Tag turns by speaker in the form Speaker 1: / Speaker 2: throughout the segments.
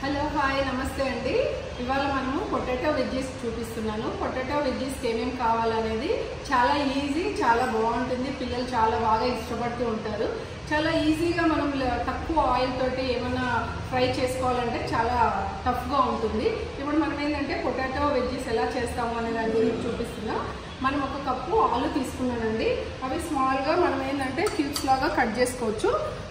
Speaker 1: Hello hi నమస్తే అండి. ఇవాళ మనము పొటాటో వెజ్జీస్ చూపిస్తున్నాను. పొటాటో వెజ్జీస్కి ఏమేమి కావాలనేది చాలా ఈజీ, చాలా బాగుంటుంది. పిల్లలు చాలా బాగా ఇష్టపడుతూ ఉంటారు. చాలా ఈజీగా మనం తక్కువ ఆయిల్ తోటి ఏమైనా ఫ్రై చేసుకోవాలంటే చాలా టఫ్గా ఉంటుంది. ఇప్పుడు మనం ఏంటంటే పొటాటో వెజ్జీస్ ఎలా చేస్తాము అనే దాని గురించి చూపిస్తున్నాం. మనం ఒక కప్పు ఆలు తీసుకున్నానండి. అవి స్మాల్గా మనం ఏంటంటే క్యూబ్స్ లాగా కట్ చేసుకోవచ్చు.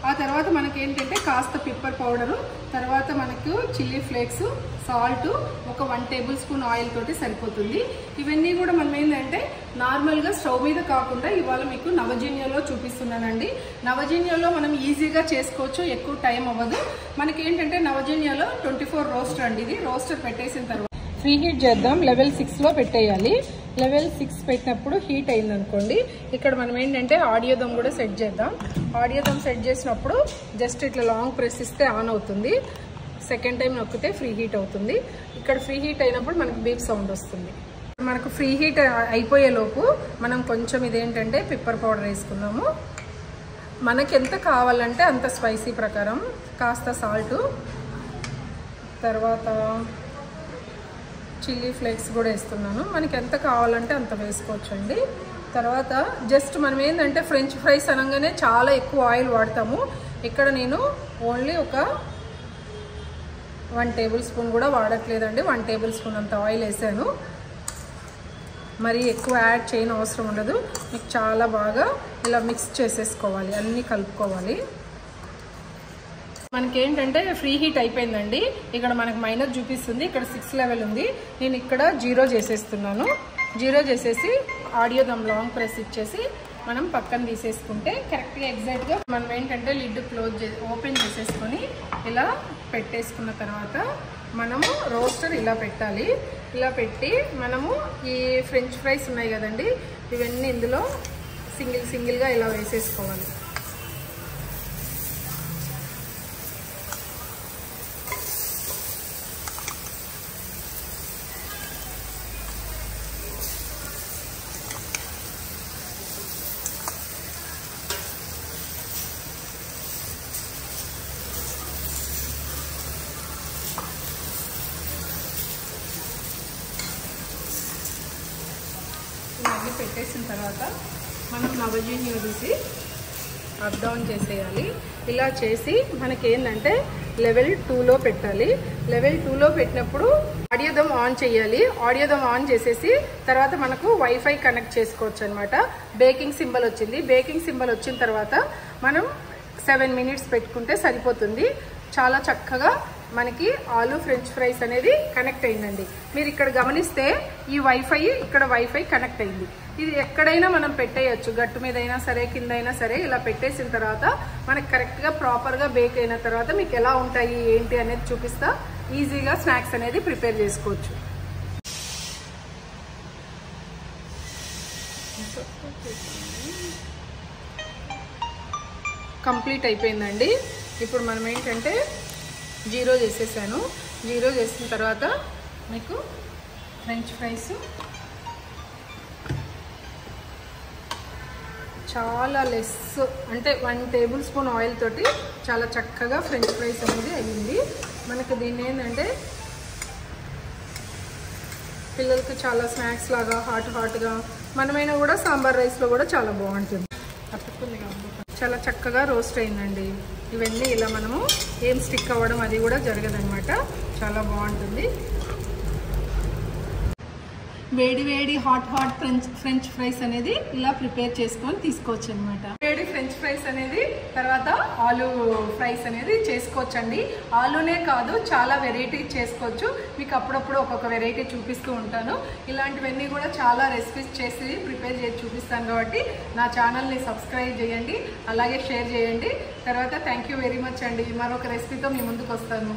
Speaker 1: ఆ తర్వాత మనకి ఏంటంటే కాస్త పెప్పర్ పౌడరు, తర్వాత మనకు చిల్లీ ఫ్లేక్స్, సాల్ట్, ఒక 1 టేబుల్ స్పూన్ ఆయిల్ తోటి సరిపోతుంది. ఇవన్నీ కూడా మనం ఏంటంటే నార్మల్గా స్టవ్ మీద కాకుండా ఇవాళ మీకు నవజీన్యాలో చూపిస్తున్నానండి. నవజీన్యాలో మనం ఈజీగా చేసుకోవచ్చు, ఎక్కువ టైం అవ్వదు. మనకి ఏంటంటే నవజీన్యాలో 24 రోస్టర్ అండి. ఇది రోస్టర్ పెట్టేసిన తర్వాత ఫ్రీ హీట్ చేద్దాం. లెవెల్ 6లో పెట్టేయాలి. లెవెల్ 6 పెట్టినప్పుడు హీట్ అయిందనుకోండి, ఇక్కడ మనం ఏంటంటే ఆడియో దమ్ కూడా సెట్ చేద్దాం. ఆడియో దమ్ సెట్ చేసినప్పుడు జస్ట్ ఇట్లా లాంగ్ ప్రెస్ ఇస్తే ఆన్ అవుతుంది. సెకండ్ టైం నొక్కితే ఫ్రీ హీట్ అవుతుంది. ఇక్కడ ఫ్రీ హీట్ అయినప్పుడు మనకు బీప్ సౌండ్ వస్తుంది. మనకు ఫ్రీ హీట్ అయిపోయేలోపు మనం కొంచెం ఇదేంటంటే పెప్పర్ పౌడర్ వేసుకున్నాము. మనకి ఎంత కావాలంటే అంత స్పైసీ ప్రకారం కాస్త సాల్టు, తర్వాత చిల్లీ ఫ్లేక్స్ కూడా వేస్తున్నాను. మనకి ఎంత కావాలంటే అంత వేసుకోవచ్చండి. తర్వాత జస్ట్ మనం ఏంటంటే ఫ్రెంచ్ ఫ్రైస్ అనగానే చాలా ఎక్కువ ఆయిల్ వాడతాము. ఇక్కడ నేను ఓన్లీ ఒక 1 టేబుల్ స్పూన్ కూడా వాడట్లేదండి. 1 టేబుల్ స్పూన్ అంత ఆయిల్ వేసాను. మరి ఎక్కువ యాడ్ చేయని అవసరం ఉండదు. మీకు చాలా బాగా ఇలా మిక్స్ చేసేసుకోవాలి, అన్నీ కలుపుకోవాలి. మనకి ఏంటంటే ఫ్రీ హీట్ అయిపోయిందండి. ఇక్కడ మనకు మైనస్ చూపిస్తుంది, ఇక్కడ 6 లెవెల్ ఉంది. నేను ఇక్కడ 0 చేసేస్తున్నాను. 0 చేసేసి ఆడియో దమ్ లాంగ్ ప్రెస్ ఇచ్చేసి మనం పక్కన తీసేసుకుంటే కరెక్ట్గా ఎగ్జాక్ట్గా మనం ఏంటంటే లిడ్ ఓపెన్ చేసేసుకొని ఇలా పెట్టేసుకున్న తర్వాత మనము రోస్టర్ ఇలా పెట్టాలి. ఇలా పెట్టి మనము ఈ ఫ్రెంచ్ ఫ్రైస్ ఉన్నాయి కదండి, ఇవన్నీ ఇందులో సింగిల్గా ఇలా వేసేసుకోవాలి. ఇవన్నీ పెట్టేసిన తర్వాత మనం నవజీన్యం తీసి అప్ డౌన్ చేసేయాలి. ఇలా చేసి మనకి ఏంటంటే లెవెల్ 2లో పెట్టాలి. లెవెల్ 2లో పెట్టినప్పుడు ఆడియో దమ్ ఆన్ చేయాలి. ఆడియో దమ్ ఆన్ చేసేసి తర్వాత మనకు వైఫై కనెక్ట్ చేసుకోవచ్చు అనమాట. బేకింగ్ సింబల్ వచ్చింది. బేకింగ్ సింబల్ వచ్చిన తర్వాత మనం 7 మినిట్స్ పెట్టుకుంటే సరిపోతుంది. చాలా చక్కగా మనకి ఆలు ఫ్రెంచ్ ఫ్రైస్ అనేది కనెక్ట్ అయిందండి. మీరు ఇక్కడ గమనిస్తే ఈ ఇక్కడ వైఫై కనెక్ట్ అయింది. ఇది ఎక్కడైనా మనం పెట్టేయచ్చు, గట్టు మీద అయినా సరే, కింద అయినా సరే. ఇలా పెట్టేసిన తర్వాత మనకి కరెక్ట్గా ప్రాపర్గా బేక్ అయిన తర్వాత మీకు ఎలా ఉంటాయి ఏంటి అనేది చూపిస్తా. ఈజీగా స్నాక్స్ అనేది ప్రిపేర్ చేసుకోవచ్చు. కంప్లీట్ అయిపోయిందండి. ఇప్పుడు మనం ఏంటంటే 0 చేసేసాను. 0 చేసిన తర్వాత మీకు ఫ్రెంచ్ ఫ్రైస్ చాలా లెస్ అంటే 1 టేబుల్ స్పూన్ ఆయిల్ తోటి చాలా చక్కగా ఫ్రెంచ్ ఫ్రైస్ అనేది అయ్యింది. మనకు దీన్ని ఏంటంటే పిల్లలకి చాలా స్నాక్స్ లాగా హాట్గా మనమైనా కూడా సాంబార్ రైస్లో కూడా చాలా బాగుంటుంది. చాలా చక్కగా రోస్ట్ అయిందండి. ఇవన్నీ ఇలా మనము ఏం స్టిక్ అవ్వడం అది కూడా జరగదనమాట. చాలా బాగుంటుంది. వేడి హాట్ ఫ్రెంచ్ ఫ్రైస్ అనేది ఇలా ప్రిపేర్ చేసుకొని తీసుకోవచ్చు అనమాట. వేడి ఫ్రెంచ్ ఫ్రైస్ అనేది తర్వాత ఆలు ఫ్రైస్ అనేది చేసుకోవచ్చండి. ఆలునే కాదు, చాలా వెరైటీ చేసుకోవచ్చు. మీకు అప్పుడప్పుడు ఒక్కొక్క వెరైటీ చూపిస్తూ ఉంటాను. ఇలాంటివన్నీ కూడా చాలా రెసిపీస్ చేసి ప్రిపేర్ చేసి చూపిస్తాను కాబట్టి నా ఛానల్ని సబ్స్క్రైబ్ చేయండి, అలాగే షేర్ చేయండి. తర్వాత థ్యాంక్ యూ వెరీ మచ్ అండి. మరొక రెసిపీతో మీ ముందుకు వస్తాను.